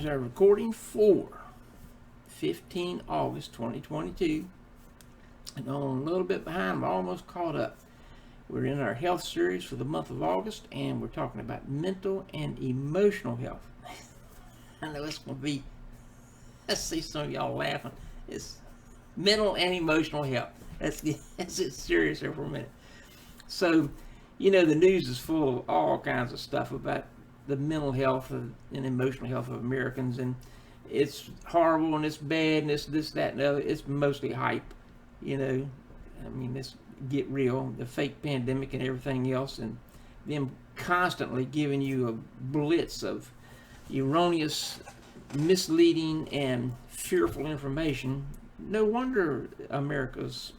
our recording for 15 August 2022. And I'm a little bit behind, I'm almost caught up. We're in our health series for the month of August, and we're talking about mental and emotional health. I know it's going to be, I see some of y'all laughing. It's mental and emotional health. Let's get serious here for a minute. So, you know, the news is full of all kinds of stuff about the mental health and emotional health of Americans, and it's horrible and it's bad and it's this, that, and the other. It's mostly hype, you know. I mean, let's get real. The fake pandemic and everything else, and them constantly giving you a blitz of erroneous, misleading, and fearful information. No wonder America's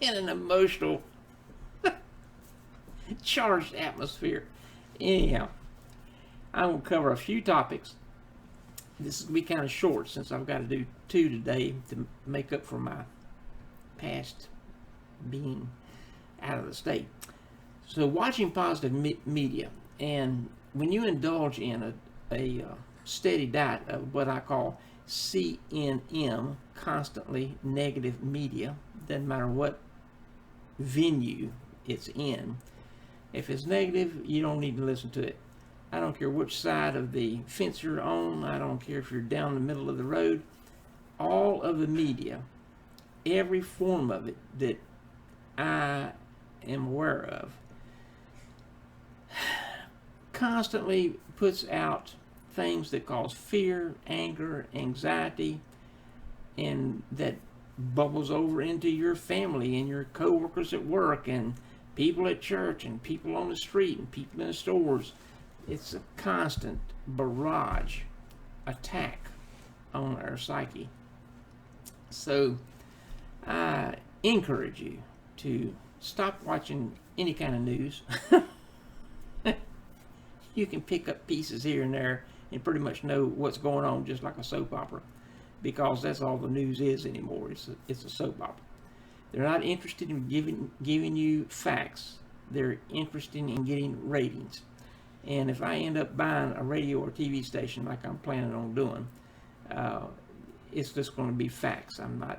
in an emotional, charged atmosphere. Anyhow, I will cover a few topics. This will be kind of short since I've got to do 2 today to make up for my past being out of the state. So, watching positive media, and when you indulge in a steady diet of what I call CNM, constantly negative media, doesn't matter what venue it's in. If it's negative, you don't need to listen to it. I don't care which side of the fence you're on. I don't care if you're down the middle of the road. All of the media, every form of it that I am aware of, constantly puts out things that cause fear, anger, anxiety, and that bubbles over into your family and your co-workers at work and people at church and people on the street and people in the stores. It's a constant barrage attack on our psyche. So I encourage you to stop watching any kind of news. You can pick up pieces here and there and pretty much know what's going on, just like a soap opera, because that's all the news is anymore. It's a soap opera. They're not interested in giving you facts. They're interested in getting ratings. And if I end up buying a radio or TV station like I'm planning on doing, it's just going to be facts. I'm not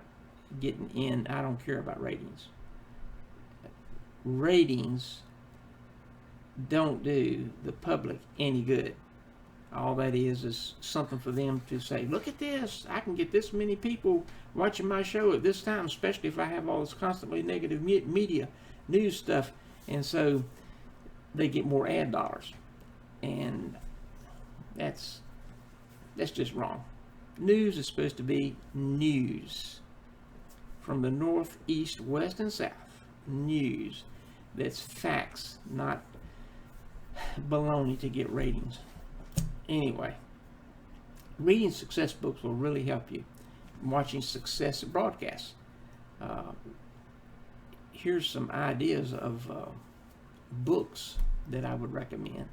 getting in. I don't care about ratings. Ratings don't do the public any good. All that is something for them to say, look at this, I can get this many people watching my show at this time, especially if I have all this constantly negative media news stuff. And so they get more ad dollars. And that's just wrong. News is supposed to be news. From the north, east, west, and south. News. That's facts, not baloney to get ratings. Anyway, reading success books will really help you. Watching success broadcasts. Here's some ideas of books that I would recommend.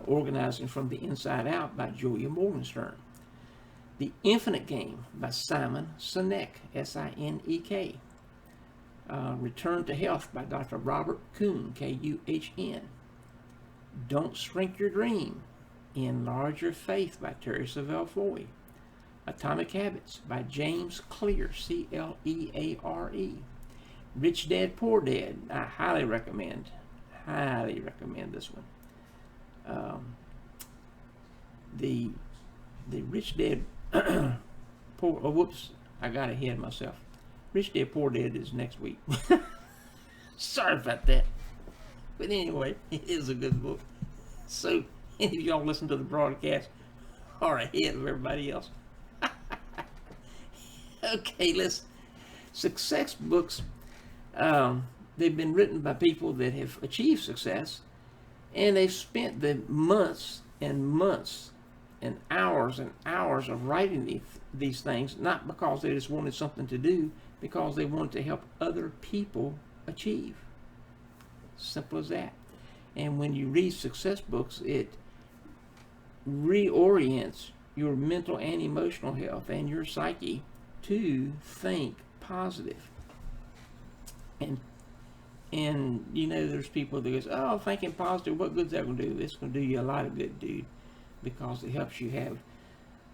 Organizing from the Inside Out by Julia Morgenstern. The Infinite Game by Simon Sinek, S-I-N-E-K. Return to Health by Dr. Robert Kuhn, K-U-H-N. Don't Shrink Your Dream. Enlarge Your Faith by Terry Savelle Foy. Atomic Habits by James Clear, C-L-E-A-R-E. Rich Dad, Poor Dad. I highly recommend this one. The Rich Dad, Poor, oh whoops, I got ahead of myself. Rich Dad, Poor Dad is next week. Sorry about that. But anyway, it is a good book. So, any of y'all listen to the broadcast are ahead of everybody else. Okay, success books, they've been written by people that have achieved success, and they've spent the months and months and hours of writing these things, not because they just wanted something to do, because they wanted to help other people achieve. Simple as that. And when you read success books, it reorients your mental and emotional health and your psyche to think positive. And you know, there's people that goes, oh, thinking positive, what good's that going to do? It's going to do you a lot of good, dude. because it helps you have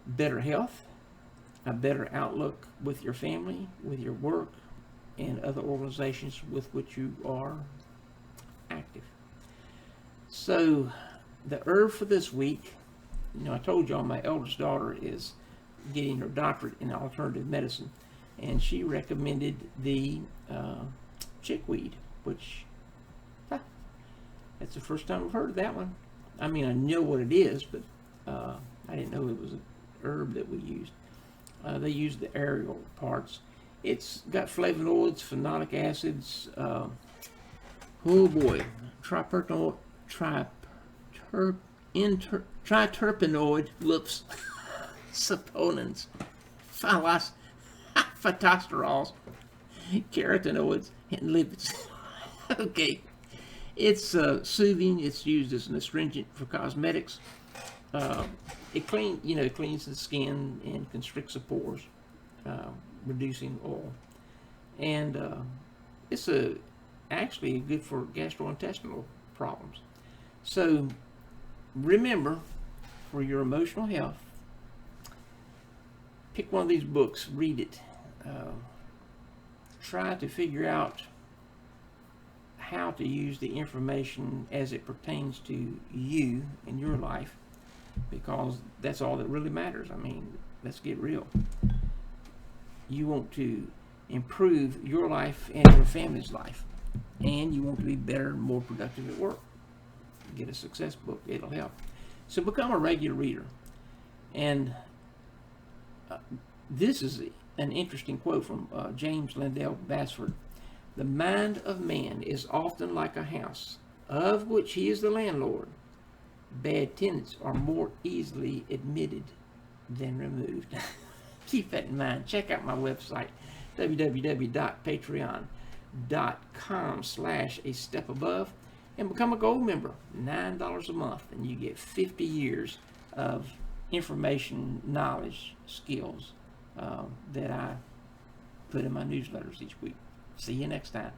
better health, a better outlook with your family, with your work, and other organizations with which you are active. So the herb for this week, I told y'all my eldest daughter is getting her doctorate in alternative medicine, and she recommended the chickweed, which that's the first time I've heard of that one. I mean, I know what it is, but I didn't know it was an herb that we used. They use the aerial parts. It's got flavonoids, phenolic acids, oh boy, triterpenoid, saponins, phytosterols, carotenoids, and lipids. Okay, it's soothing. It's used as an astringent for cosmetics. It cleans the skin and constricts the pores, reducing oil, and it's actually good for gastrointestinal problems. So remember, for your emotional health, pick one of these books, read it, try to figure out how to use the information as it pertains to you and your life, because that's all that really matters. I mean, let's get real. You want to improve your life and your family's life, and you want to be better and more productive at work. Get a success book, it'll help. So become a regular reader. And this is an interesting quote from James Landell Basford. The mind of man is often like a house, of which he is the landlord. Bad tenants are more easily admitted than removed. Keep that in mind. Check out my website, www.patreon.com/a-step-above, and become a gold member. $9 a month, and you get 50 years of information, knowledge, skills that I put in my newsletters each week. See you next time.